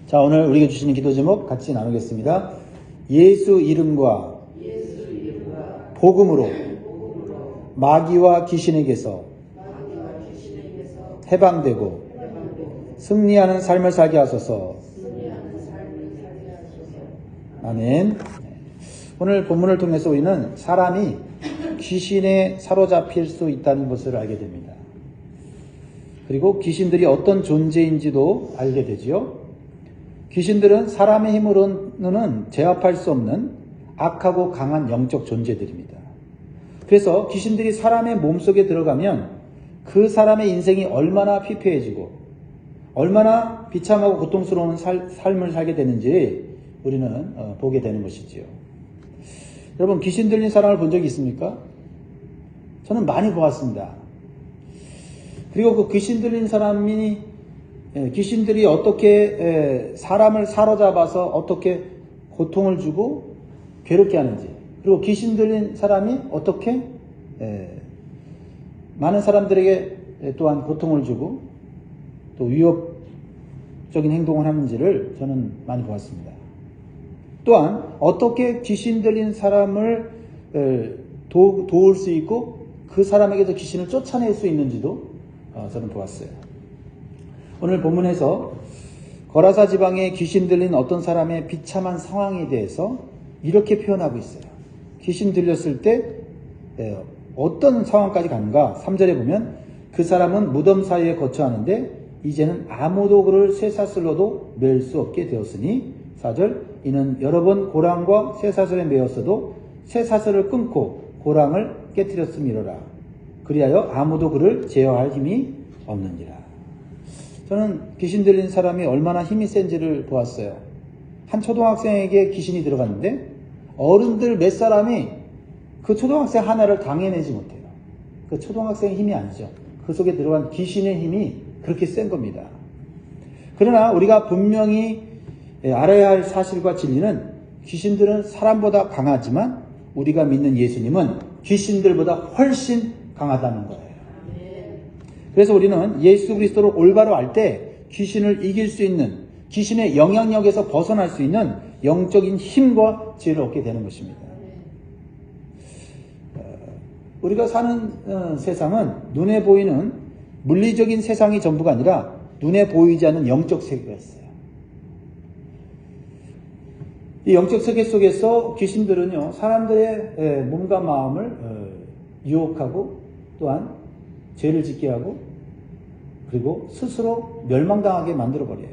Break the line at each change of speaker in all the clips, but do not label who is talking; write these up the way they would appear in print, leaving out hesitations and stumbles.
자, 오늘 우리에게 주시는 기도 제목 같이 나누겠습니다. 예수 이름과 복음으로 마귀와 귀신에게서 해방되고 승리하는 삶을 살게 하소서. 아멘. 오늘 본문을 통해서 우리는 사람이 귀신에 사로잡힐 수 있다는 것을 알게 됩니다. 그리고 귀신들이 어떤 존재인지도 알게 되지요. 귀신들은 사람의 힘으로는 제압할 수 없는 악하고 강한 영적 존재들입니다. 그래서 귀신들이 사람의 몸속에 들어가면 그 사람의 인생이 얼마나 피폐해지고 얼마나 비참하고 고통스러운 삶을 살게 되는지 우리는 보게 되는 것이지요. 여러분, 귀신 들린 사람을 본 적이 있습니까? 저는 많이 보았습니다. 그리고 그 귀신 들린 사람이 귀신들이 어떻게 사람을 사로잡아서 어떻게 고통을 주고 괴롭게 하는지, 그리고 귀신 들린 사람이 어떻게 많은 사람들에게 또한 고통을 주고 또 위협적인 행동을 하는지를 저는 많이 보았습니다. 또한 어떻게 귀신 들린 사람을 도울 수 있고 그 사람에게서 귀신을 쫓아낼 수 있는지도 저는 보았어요. 오늘 본문에서 거라사 지방에 귀신 들린 어떤 사람의 비참한 상황에 대해서 이렇게 표현하고 있어요. 귀신 들렸을 때 어떤 상황까지 가는가? 3절에 보면 그 사람은 무덤 사이에 거처하는데 이제는 아무도 그를 쇠사슬로도 맬 수 없게 되었으니 4절 이는 여러 번 고랑과 쇠사슬에 매었어도 쇠사슬을 끊고 고랑을 깨뜨렸음이로라. 그리하여 아무도 그를 제어할 힘이 없느니라. 저는 귀신 들린 사람이 얼마나 힘이 센지를 보았어요. 한 초등학생에게 귀신이 들어갔는데 어른들 몇 사람이 그 초등학생 하나를 당해내지 못해요. 그 초등학생의 힘이 아니죠. 그 속에 들어간 귀신의 힘이 그렇게 센 겁니다. 그러나 우리가 분명히 알아야 할 사실과 진리는 귀신들은 사람보다 강하지만 우리가 믿는 예수님은 귀신들보다 훨씬 강하다는 거예요. 그래서 우리는 예수 그리스도를 올바로 알 때 귀신을 이길 수 있는, 귀신의 영향력에서 벗어날 수 있는 영적인 힘과 지혜를 얻게 되는 것입니다. 우리가 사는 세상은 눈에 보이는 물리적인 세상이 전부가 아니라 눈에 보이지 않는 영적 세계가 있어요. 이 영적 세계 속에서 귀신들은요, 사람들의 몸과 마음을 유혹하고 또한 죄를 짓게 하고 그리고 스스로 멸망당하게 만들어버려요.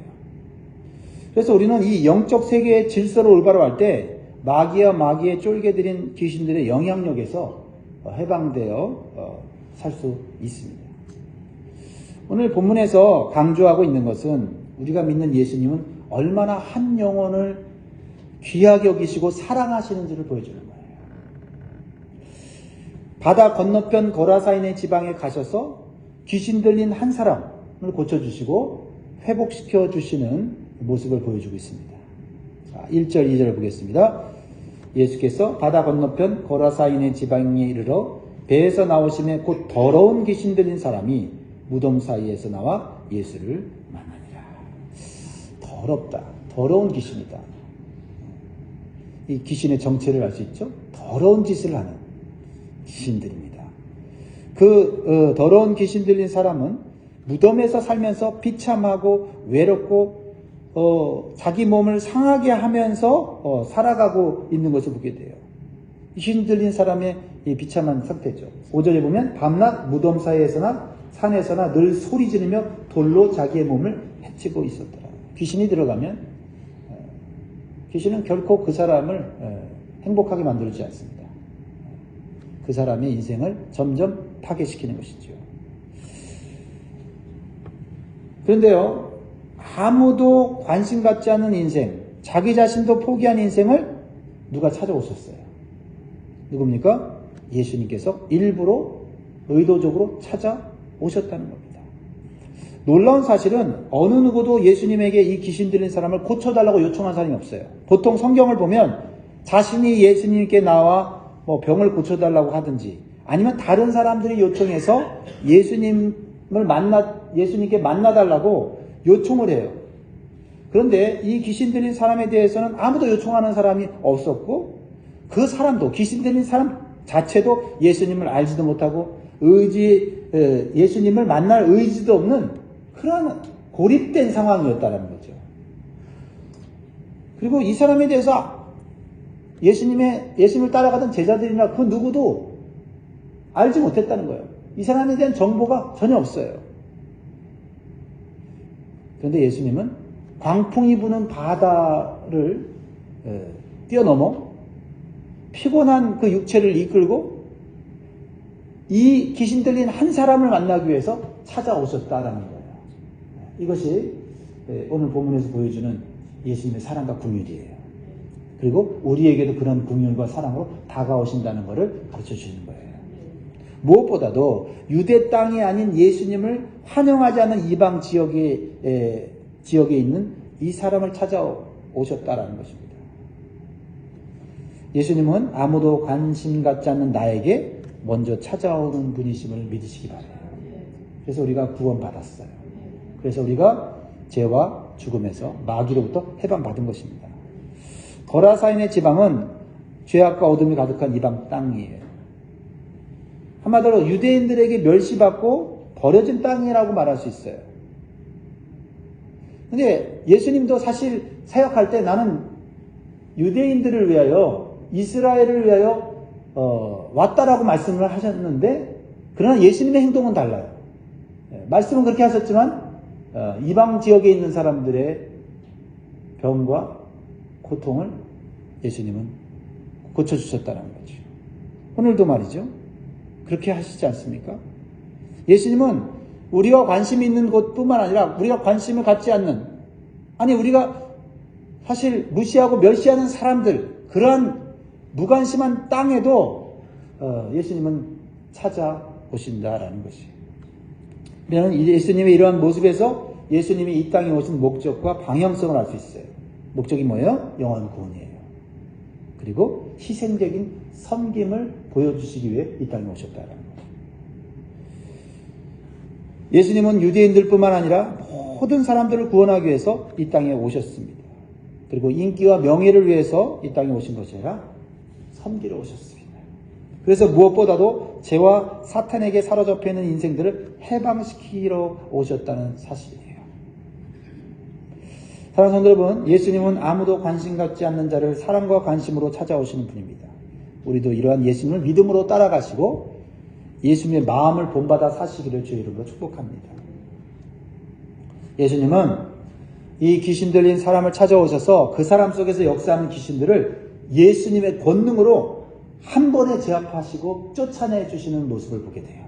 그래서 우리는 이 영적 세계의 질서를 올바로 할 때 마귀와 마귀의 쫄개들인 귀신들의 영향력에서 해방되어 살 수 있습니다. 오늘 본문에서 강조하고 있는 것은 우리가 믿는 예수님은 얼마나 한 영혼을 귀하게 여기시고 사랑하시는지를 보여주는 거예요. 바다 건너편 거라사인의 지방에 가셔서 귀신 들린 한 사람을 고쳐주시고 회복시켜 주시는 모습을 보여주고 있습니다. 자, 1절, 2절 보겠습니다. 예수께서 바다 건너편 거라사인의 지방에 이르러 배에서 나오심에 곧 더러운 귀신 들린 사람이 무덤 사이에서 나와 예수를 만나니라. 더럽다. 더러운 귀신이다. 이 귀신의 정체를 알 수 있죠? 더러운 짓을 하는 귀신들입니다. 그 더러운 귀신 들린 사람은 무덤에서 살면서 비참하고 외롭고 자기 몸을 상하게 하면서 살아가고 있는 것을 보게 돼요. 귀신 들린 사람의 이 비참한 상태죠. 5절에 보면 밤낮 무덤 사이에서나 산에서나 늘 소리 지르며 돌로 자기의 몸을 해치고 있었더라. 귀신이 들어가면 귀신은 결코 그 사람을 행복하게 만들지 않습니다. 그 사람의 인생을 점점 파괴시키는 것이죠. 그런데요, 아무도 관심 갖지 않는 인생, 자기 자신도 포기한 인생을 누가 찾아오셨어요? 누굽니까? 예수님께서 일부러 의도적으로 찾아오셨다는 겁니다. 놀라운 사실은 어느 누구도 예수님에게 이 귀신 들린 사람을 고쳐달라고 요청한 사람이 없어요. 보통 성경을 보면 자신이 예수님께 나와 병을 고쳐달라고 하든지 아니면 다른 사람들이 요청해서 예수님께 만나달라고 요청을 해요. 그런데 이 귀신 들린 사람에 대해서는 아무도 요청하는 사람이 없었고, 그 사람도, 귀신 들린 사람 자체도 예수님을 알지도 못하고 예수님을 만날 의지도 없는 그런 고립된 상황이었다는 거죠. 그리고 이 사람에 대해서 예수님을 따라가던 제자들이나 그 누구도 알지 못했다는 거예요. 이 사람에 대한 정보가 전혀 없어요. 그런데 예수님은 광풍이 부는 바다를 뛰어넘어 피곤한 그 육체를 이끌고 이 귀신 들린 한 사람을 만나기 위해서 찾아오셨다라는 거예요. 이것이 오늘 본문에서 보여주는 예수님의 사랑과 긍휼이에요. 그리고 우리에게도 그런 긍휼과 사랑으로 다가오신다는 것을 가르쳐 주시는 거예요. 무엇보다도 유대 땅이 아닌 예수님을 환영하지 않는 이방 지역에 있는 이 사람을 찾아오셨다라는 것입니다. 예수님은 아무도 관심 갖지 않는 나에게 먼저 찾아오는 분이심을 믿으시기 바라요. 그래서 우리가 구원받았어요. 그래서 우리가 죄와 죽음에서 마귀로부터 해방받은 것입니다. 거라사인의 지방은 죄악과 어둠이 가득한 이방 땅이에요. 한마디로 유대인들에게 멸시받고 버려진 땅이라고 말할 수 있어요. 근데 예수님도 사실 사역할 때 나는 유대인들을 위하여, 이스라엘을 위하여 왔다라고 말씀을 하셨는데, 그러나 예수님의 행동은 달라요. 말씀은 그렇게 하셨지만 이방 지역에 있는 사람들의 병과 고통을 예수님은 고쳐주셨다는 거죠. 오늘도 말이죠. 그렇게 하시지 않습니까? 예수님은 우리가 관심이 있는 곳뿐만 아니라 우리가 관심을 갖지 않는, 우리가 사실 무시하고 멸시하는 사람들, 그러한 무관심한 땅에도 예수님은 찾아오신다라는 것이에요. 그러면 예수님의 이러한 모습에서 예수님이 이 땅에 오신 목적과 방향성을 알 수 있어요. 목적이 뭐예요? 영원 구원이에요. 그리고 희생적인 섬김을 보여주시기 위해 이 땅에 오셨다라는 거예요. 예수님은 유대인들뿐만 아니라 모든 사람들을 구원하기 위해서 이 땅에 오셨습니다. 그리고 인기와 명예를 위해서 이 땅에 오신 것이 아니라 섬기러 오셨습니다. 그래서 무엇보다도 죄와 사탄에게 사로잡혀 있는 인생들을 해방시키러 오셨다는 사실이에요. 사랑하는 성도 여러분, 예수님은 아무도 관심 갖지 않는 자를 사랑과 관심으로 찾아오시는 분입니다. 우리도 이러한 예수님을 믿음으로 따라가시고 예수님의 마음을 본받아 사시기를 주의 이름으로 축복합니다. 예수님은 이 귀신 들린 사람을 찾아오셔서 그 사람 속에서 역사하는 귀신들을 예수님의 권능으로 한 번에 제압하시고 쫓아내 주시는 모습을 보게 돼요.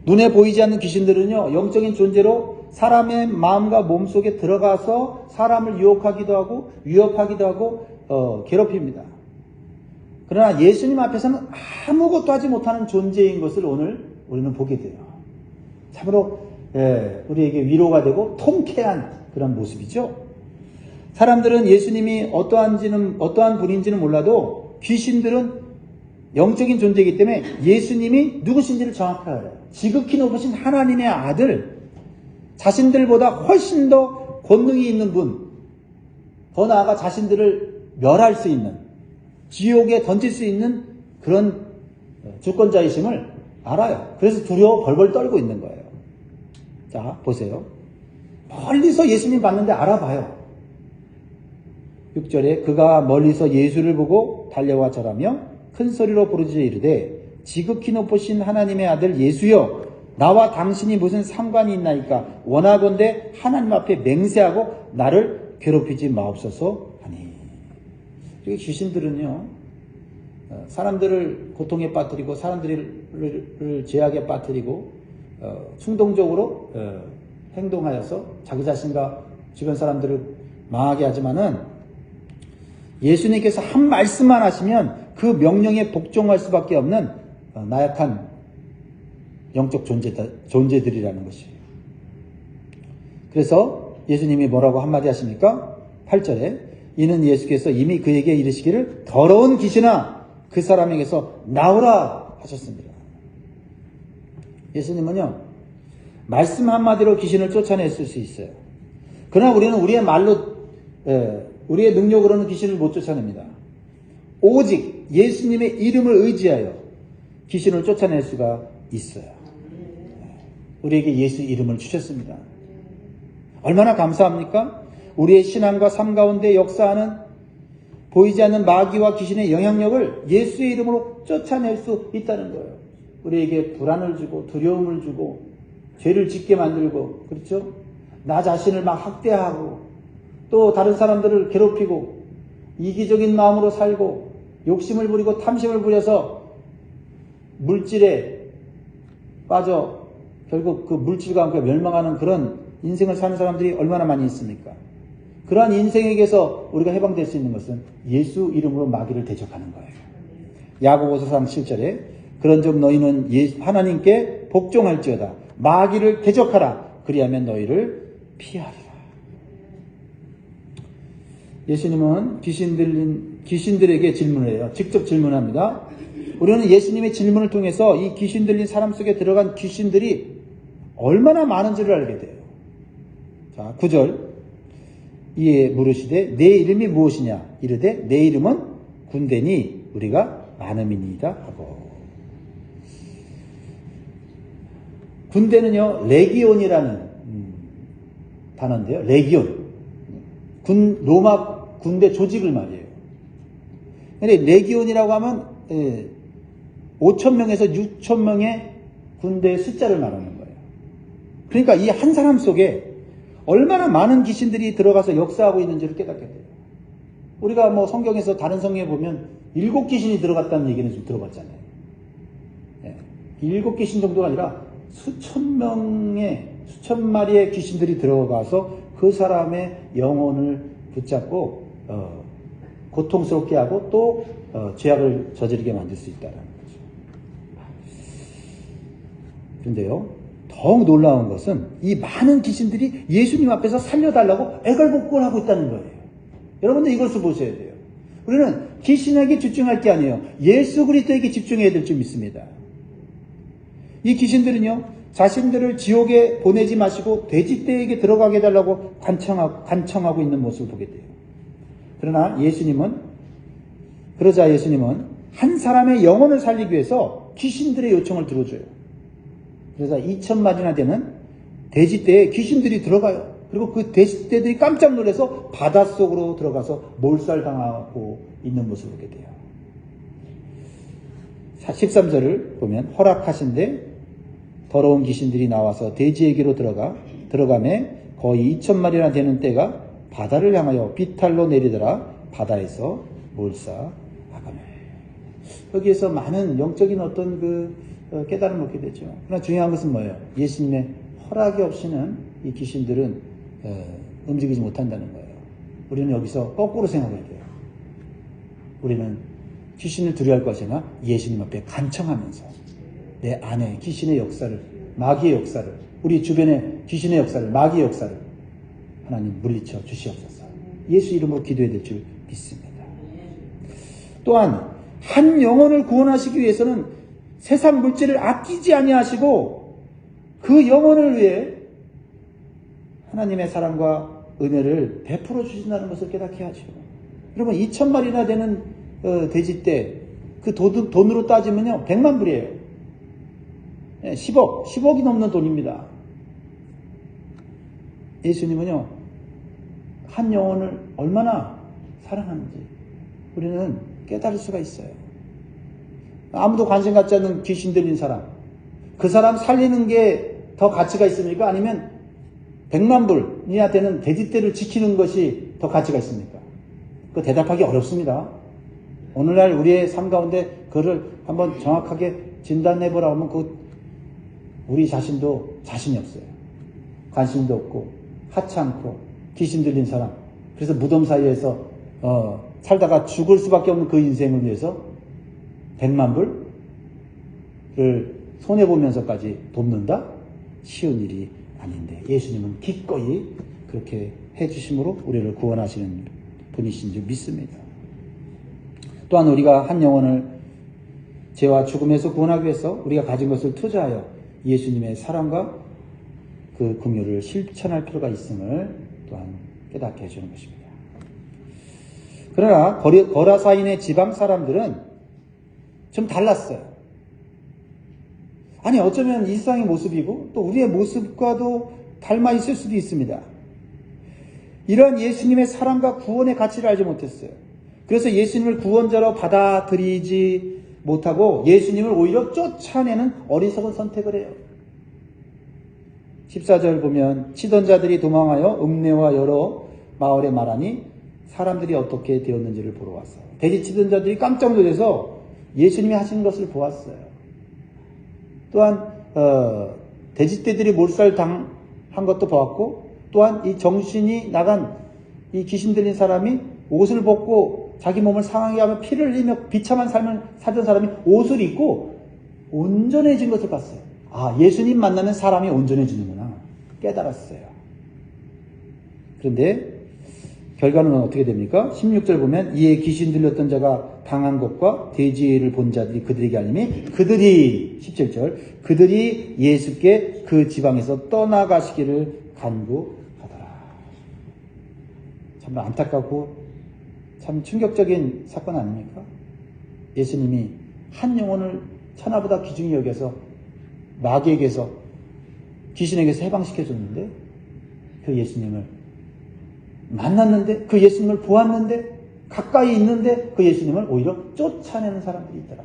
눈에 보이지 않는 귀신들은요, 영적인 존재로 사람의 마음과 몸 속에 들어가서 사람을 유혹하기도 하고 위협하기도 하고 괴롭힙니다. 그러나 예수님 앞에서는 아무것도 하지 못하는 존재인 것을 오늘 우리는 보게 돼요. 참으로 우리에게 위로가 되고 통쾌한 그런 모습이죠. 사람들은 예수님이 어떠한 분인지는 몰라도 귀신들은 영적인 존재이기 때문에 예수님이 누구신지를 정확하게 알아요. 지극히 높으신 하나님의 아들, 자신들보다 훨씬 더 권능이 있는 분, 더 나아가 자신들을 멸할 수 있는, 지옥에 던질 수 있는 그런 주권자이심을 알아요. 그래서 두려워 벌벌 떨고 있는 거예요. 자, 보세요. 멀리서 예수님 봤는데 알아봐요. 6절에 그가 멀리서 예수를 보고 달려와 절하며 큰 소리로 부르짖어 이르되 지극히 높으신 하나님의 아들 예수여, 나와 당신이 무슨 상관이 있나이까? 원하건대 하나님 앞에 맹세하고 나를 괴롭히지 마옵소서 하니. 이 귀신들은요, 사람들을 고통에 빠뜨리고 사람들을 죄악에 빠뜨리고 충동적으로 행동하여서 자기 자신과 주변 사람들을 망하게 하지만은 예수님께서 한 말씀만 하시면 그 명령에 복종할 수밖에 없는 나약한 영적 존재들이라는 것이에요. 그래서 예수님이 뭐라고 한마디 하십니까? 8절에 이는 예수께서 이미 그에게 이르시기를 더러운 귀신아 그 사람에게서 나오라 하셨습니다. 예수님은요, 말씀 한마디로 귀신을 쫓아냈을 수 있어요. 그러나 우리는 우리의 말로, 우리의 능력으로는 귀신을 못 쫓아냅니다. 오직 예수님의 이름을 의지하여 귀신을 쫓아낼 수가 있어요. 우리에게 예수 이름을 주셨습니다. 얼마나 감사합니까? 우리의 신앙과 삶 가운데 역사하는 보이지 않는 마귀와 귀신의 영향력을 예수의 이름으로 쫓아낼 수 있다는 거예요. 우리에게 불안을 주고 두려움을 주고 죄를 짓게 만들고, 그렇죠? 나 자신을 막 학대하고 또 다른 사람들을 괴롭히고 이기적인 마음으로 살고 욕심을 부리고 탐심을 부려서 물질에 빠져 결국 그 물질과 함께 멸망하는 그런 인생을 사는 사람들이 얼마나 많이 있습니까? 그러한 인생에게서 우리가 해방될 수 있는 것은 예수 이름으로 마귀를 대적하는 거예요. 야고보서 3장 7절에 그런즉 너희는 하나님께 복종할지어다. 마귀를 대적하라. 그리하면 너희를 피하리라. 예수님은 귀신들에게 질문을 해요. 직접 질문합니다. 우리는 예수님의 질문을 통해서 이 귀신 들린 사람 속에 들어간 귀신들이 얼마나 많은지를 알게 돼요. 자, 9절. 이에 물으시되 내 이름이 무엇이냐? 이르되 내 이름은 군대니 우리가 많음이니이다 하고. 군대는요, 레기온이라는 단어인데요. 레기온. 로마 군대 조직을 말이에요. 근데 레기온이라고 하면 5,000명에서 6,000명의 군대의 숫자를 말하는 거예요. 그러니까 이 한 사람 속에 얼마나 많은 귀신들이 들어가서 역사하고 있는지를 깨닫게 돼요. 우리가 뭐 성경에서 다른 성경에 보면 7귀신이 들어갔다는 얘기는 좀 들어봤잖아요. 7귀신 정도가 아니라 수천 마리의 귀신들이 들어가서 그 사람의 영혼을 붙잡고 고통스럽게 하고 또 죄악을 저지르게 만들 수 있다는 거죠. 그런데요, 더욱 놀라운 것은 이 많은 귀신들이 예수님 앞에서 살려달라고 애걸복걸 하고 있다는 거예요. 여러분들 이것을 보셔야 돼요. 우리는 귀신에게 집중할 게 아니에요. 예수 그리스도에게 집중해야 될 줄 믿습니다. 이 귀신들은요, 자신들을 지옥에 보내지 마시고 돼지떼에게 들어가게 해달라고 간청하고 있는 모습을 보게 돼요. 그러나 그러자 예수님은 한 사람의 영혼을 살리기 위해서 귀신들의 요청을 들어줘요. 그래서 2,000마리나 되는 돼지떼에 귀신들이 들어가요. 그리고 그 돼지떼들이 깜짝 놀라서 바닷속으로 들어가서 몰살당하고 있는 모습을 보게 돼요. 13절을 보면 허락하신데 더러운 귀신들이 나와서 돼지에게로 들어가매 거의 2,000마리나 되는 떼가 바다를 향하여 비탈로 내리더라. 바다에서 몰사하가매. 여기에서 많은 영적인 어떤 깨달음을 얻게 되죠. 그러나 중요한 것은 뭐예요? 예수님의 허락이 없이는 이 귀신들은 움직이지 못한다는 거예요. 우리는 여기서 거꾸로 생각해야 돼요. 우리는 귀신을 두려워할 것이 아니라 예수님 앞에 간청하면서 내 안에 귀신의 역사를, 마귀의 역사를, 우리 주변의 귀신의 역사를, 마귀의 역사를 하나님 물리쳐 주시옵소서. 예수 이름으로 기도해야 될 줄 믿습니다. 또한 한 영혼을 구원하시기 위해서는 세상 물질을 아끼지 아니하시고 그 영혼을 위해 하나님의 사랑과 은혜를 베풀어 주신다는 것을 깨닫게 하죠. 여러분 2,000마리나 되는 돼지떼 그 돈으로 따지면요 100만 불이에요. 10억이 넘는 돈입니다. 예수님은요 한 영혼을 얼마나 사랑하는지 우리는 깨달을 수가 있어요. 아무도 관심 갖지 않는 귀신 들린 사람, 그 사람 살리는 게 더 가치가 있습니까? 아니면 100만 불이나 되는 돼지떼를 지키는 것이 더 가치가 있습니까? 그 대답하기 어렵습니다. 오늘날 우리의 삶 가운데 그거를 한번 정확하게 진단해보라 하면 우리 자신도 자신이 없어요. 관심도 없고 하찮고 귀신 들린 사람, 그래서 무덤 사이에서 살다가 죽을 수밖에 없는 그 인생을 위해서 100만 불을 손해보면서까지 돕는다? 쉬운 일이 아닌데 예수님은 기꺼이 그렇게 해주심으로 우리를 구원하시는 분이신 줄 믿습니다. 또한 우리가 한 영혼을 죄와 죽음에서 구원하기 위해서 우리가 가진 것을 투자하여 예수님의 사랑과 그 긍휼을 실천할 필요가 있음을 또한 깨닫게 해주는 것입니다. 그러나 거라사인의 지방 사람들은 좀 달랐어요. 아니 어쩌면 이 세상의 모습이고 또 우리의 모습과도 닮아 있을 수도 있습니다. 이러한 예수님의 사랑과 구원의 가치를 알지 못했어요. 그래서 예수님을 구원자로 받아들이지 못하고 예수님을 오히려 쫓아내는 어리석은 선택을 해요. 14절 보면 치던 자들이 도망하여 읍내와 여러 마을에 말하니 사람들이 어떻게 되었는지를 보러 왔어요. 돼지 치던 자들이 깜짝 놀라서 예수님이 하시는 것을 보았어요. 또한 돼지떼들이 몰살당한 것도 보았고 또한 이 정신이 나간 이 귀신 들린 사람이 옷을 벗고 자기 몸을 상하게 하며 피를 흘리며 비참한 삶을 살던 사람이 옷을 입고 온전해진 것을 봤어요. 아, 예수님 만나면 사람이 온전해지는구나 깨달았어요. 그런데 결과는 어떻게 됩니까? 16절 보면 이에 귀신 들렸던 자가 당한 것과 돼지를 본 자들이 그들에게 알림이 그들이 17절 그들이 예수께 그 지방에서 떠나가시기를 간구하더라. 참 안타깝고 참 충격적인 사건 아닙니까? 예수님이 한 영혼을 천하보다 귀중히 여겨서 마귀에게서 귀신에게서 해방시켜줬는데 그 예수님을 만났는데 그 예수님을 보았는데 가까이 있는데 그 예수님을 오히려 쫓아내는 사람들이 있더라.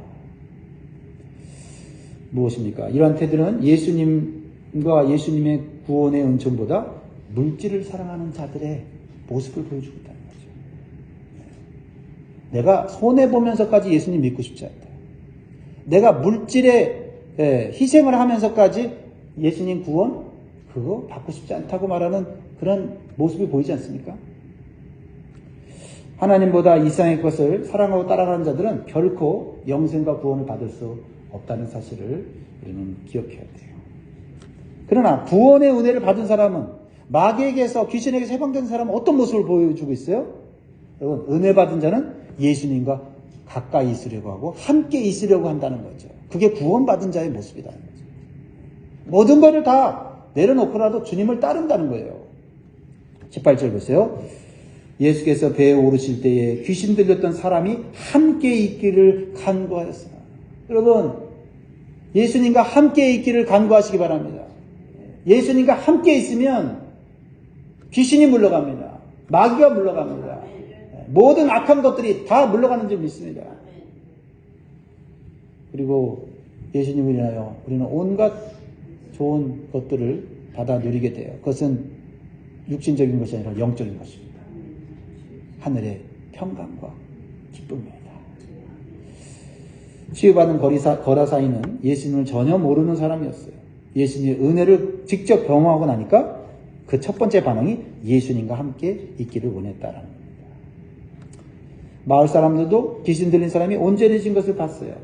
무엇입니까? 이러한 태도는 예수님과 예수님의 구원의 은총보다 물질을 사랑하는 자들의 모습을 보여주고 있다는 거죠. 내가 손해보면서까지 예수님 믿고 싶지 않다. 내가 물질에 희생을 하면서까지 예수님 구원 그거 받고 싶지 않다고 말하는 그런 모습이 보이지 않습니까? 하나님보다 이 세상의 것을 사랑하고 따라가는 자들은 결코 영생과 구원을 받을 수 없다는 사실을 우리는 기억해야 돼요. 그러나 구원의 은혜를 받은 사람은 마귀에게서 귀신에게서 해방된 사람은 어떤 모습을 보여주고 있어요? 여러분 은혜 받은 자는 예수님과 가까이 있으려고 하고 함께 있으려고 한다는 거죠. 그게 구원받은 자의 모습이라는 거죠. 모든 것을 다 내려놓고라도 주님을 따른다는 거예요. 18절 보세요. 예수께서 배에 오르실 때에 귀신 들렸던 사람이 함께 있기를 간구하였으나. 여러분 예수님과 함께 있기를 간구하시기 바랍니다. 예수님과 함께 있으면 귀신이 물러갑니다. 마귀가 물러갑니다. 모든 악한 것들이 다 물러가는 줄 믿습니다. 그리고 예수님을 인하여 우리는 온갖 좋은 것들을 받아 누리게 돼요. 그것은 육신적인 것이 아니라 영적인 것입니다. 하늘의 평강과 기쁨입니다. 치유받은 거라사인은 예수님을 전혀 모르는 사람이었어요. 예수님의 은혜를 직접 경험하고 나니까 그 첫 번째 반응이 예수님과 함께 있기를 원했다라는 겁니다. 마을 사람들도 귀신 들린 사람이 온전해진 것을 봤어요.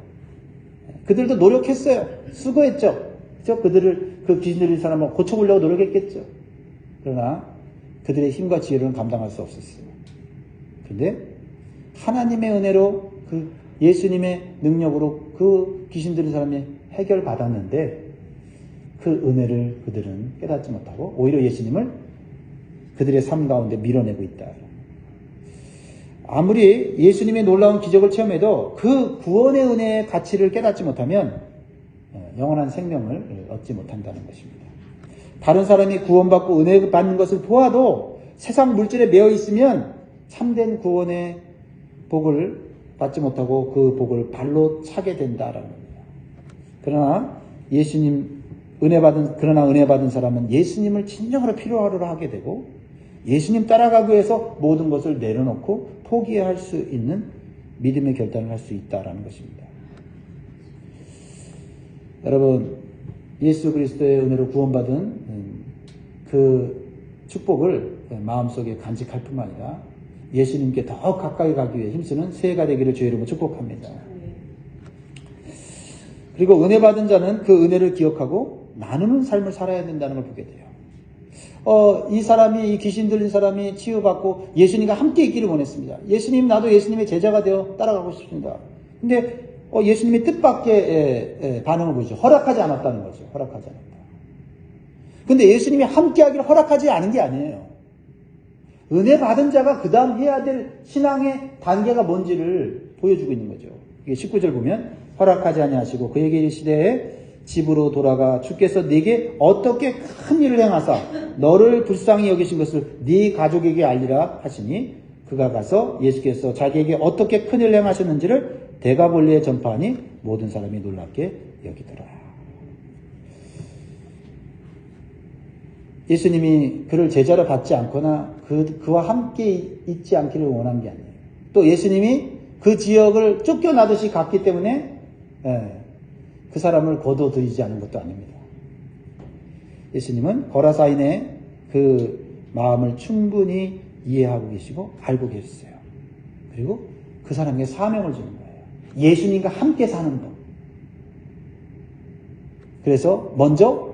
그들도 노력했어요. 수고했죠. 그렇죠? 그 귀신 들린 사람을 고쳐보려고 노력했겠죠. 그러나 그들의 힘과 지혜로는 감당할 수 없었어요. 근데 하나님의 은혜로 그 예수님의 능력으로 그 귀신 들린 사람이 해결받았는데 그 은혜를 그들은 깨닫지 못하고 오히려 예수님을 그들의 삶 가운데 밀어내고 있다. 아무리 예수님의 놀라운 기적을 체험해도 그 구원의 은혜의 가치를 깨닫지 못하면 영원한 생명을 얻지 못한다는 것입니다. 다른 사람이 구원받고 은혜 받는 것을 보아도 세상 물질에 매여 있으면 참된 구원의 복을 받지 못하고 그 복을 발로 차게 된다라는 겁니다. 그러나 은혜 받은 사람은 예수님을 진정으로 필요하러 하게 되고 예수님 따라가기 위해서 모든 것을 내려놓고 포기할 수 있는 믿음의 결단을 할 수 있다라는 것입니다. 여러분, 예수 그리스도의 은혜로 구원받은 그 축복을 마음속에 간직할 뿐만 아니라 예수님께 더 가까이 가기 위해 힘쓰는 새해가 되기를 주의 이름으로 축복합니다. 그리고 은혜 받은 자는 그 은혜를 기억하고 나누는 삶을 살아야 된다는 걸 보게 돼요. 이 귀신 들린 사람이 치유받고 예수님과 함께 있기를 원했습니다. 예수님, 나도 예수님의 제자가 되어 따라가고 싶습니다. 근데 예수님의 뜻밖의 반응을 보이죠. 허락하지 않았다는 거죠. 허락하지 않았다. 근데 예수님이 함께 하기를 허락하지 않은 게 아니에요. 은혜 받은 자가 그 다음 해야 될 신앙의 단계가 뭔지를 보여주고 있는 거죠. 이게 19절 보면 허락하지 아니하시고 그에게 이르시되 집으로 돌아가 주께서 네게 어떻게 큰 일을 행하사 너를 불쌍히 여기신 것을 네 가족에게 알리라 하시니 그가 가서 예수께서 자기에게 어떻게 큰 일을 행하셨는지를 대가볼리에 전파하니 모든 사람이 놀랍게 여기더라. 예수님이 그를 제자로 받지 않거나 그와 함께 있지 않기를 원한 게 아니에요. 또 예수님이 그 지역을 쫓겨나듯이 갔기 때문에 그 사람을 거둬들이지 않은 것도 아닙니다. 예수님은 거라사인의 그 마음을 충분히 이해하고 계시고 알고 계셨어요. 그리고 그 사람에게 사명을 주는 거예요. 예수님과 함께 사는 것. 그래서 먼저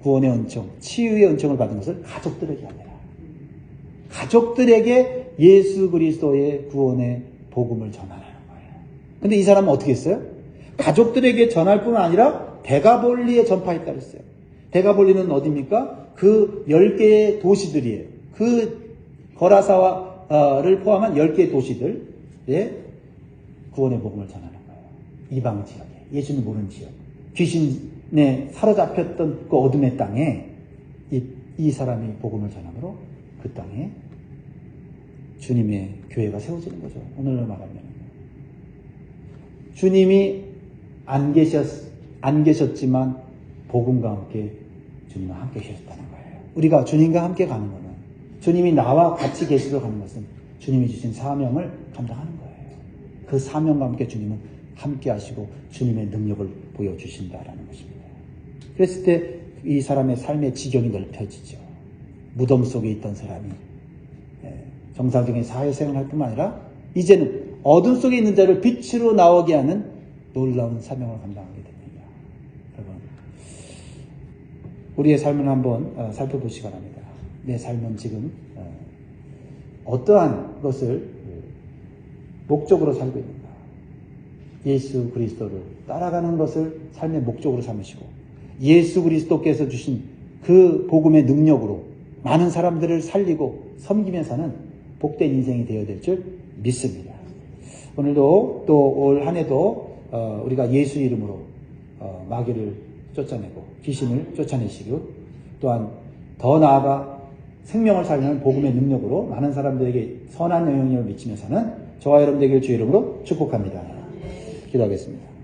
구원의 은총, 치유의 은총을 받은 것을 가족들에게 아니라 가족들에게 예수 그리스도의 구원의 복음을 전하라는 거예요. 근데 이 사람은 어떻게 했어요? 가족들에게 전할 뿐만 아니라 대가볼리에 전파했다 그랬어요. 대가볼리는 어디입니까? 그 10개의 도시들이에요. 그 거라사를 포함한 10개의 도시들에 구원의 복음을 전하는 거예요. 이방 지역에, 예수님 모르는 지역, 귀신에 사로잡혔던 그 어둠의 땅에 이 사람이 복음을 전함으로 그 땅에 주님의 교회가 세워지는 거죠. 오늘로 말하면 주님이 안 계셨지만 복음과 함께 주님과 함께 계셨다는 거예요. 우리가 주님과 함께 가는 것은, 주님이 나와 같이 계시러 가는 것은 주님이 주신 사명을 감당하는 거예요. 그 사명과 함께 주님은 함께 하시고 주님의 능력을 보여주신다라는 것입니다. 그랬을 때 이 사람의 삶의 지경이 넓혀지죠. 무덤 속에 있던 사람이 정상적인 사회생활을 할 뿐만 아니라 이제는 어둠 속에 있는 자를 빛으로 나오게 하는 놀라운 사명을 감당하게 됩니다. 여러분, 우리의 삶을 한번 살펴보시기 바랍니다. 내 삶은 지금 어떠한 것을 목적으로 살고 있는가? 예수 그리스도를 따라가는 것을 삶의 목적으로 삼으시고 예수 그리스도께서 주신 그 복음의 능력으로 많은 사람들을 살리고 섬기며 사는 복된 인생이 되어야 될 줄 믿습니다. 오늘도 또 올 한 해도 우리가 예수 이름으로 마귀를 쫓아내고 귀신을 쫓아내시고 또한 더 나아가 생명을 살리는 복음의 능력으로 많은 사람들에게 선한 영향력을 미치며 사는 저와 여러분 되길 주의 이름으로 축복합니다. 기도하겠습니다.